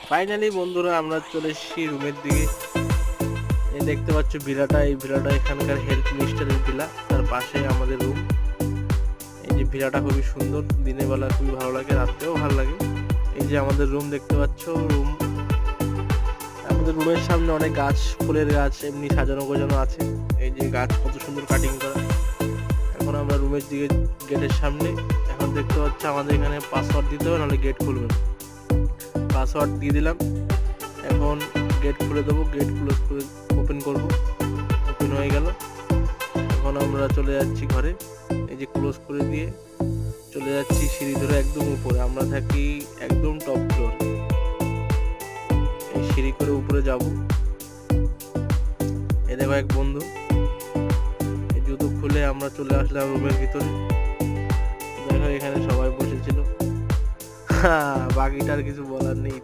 Finally বন্ধুরা আমরা চলে এসেছি রুমের দিকে। এই দেখতে পাচ্ছ ভিলাটা, এই ভিলাটা এখানকার হেলথ মিনিস্টারের ভিলা, তার পাশে আমাদের রুম। এই যে ভিলাটা খুবই সুন্দর, দিনের বেলা খুবই ভালো লাগে, রাত্রেও ভালো লাগে। এই যে আমাদের রুম দেখতে পাচ্ছ, আমাদের রুমের সামনে অনেক গাছ, ফুলের গাছ এমনি সাজানো গোজানো আছে। এই যে গাছ কত সুন্দর কাটিং করা। এখন আমরা রুমের দিকে গেটের সামনে, এখন দেখতে পাচ্ছ আমাদের এখানে পাসওয়ার্ড দিতে হবে, নাহলে গেট খুলবে না। পাসওয়ার্ড দিয়ে দিলাম, এখন গেট খুলে দেবো। গেট ক্লোজ করে ওপেন করব, ওপেন হয়ে গেল। এখন আমরা চলে যাচ্ছি ঘরে। এই যে ক্লোজ করে দিয়ে চলে যাচ্ছি সিঁড়ি ধরে একদম উপরে। আমরা থাকি একদম টপ ফ্লোর। এই সিঁড়ি করে উপরে যাব। এই দেখো এক বন্ধু, এই জুতো খুলে আমরা চলে আসলাম রুমের ভিতরে। দেখো এখানে সবাই বসেছিল। বাকিটার কিছু বলার নেই।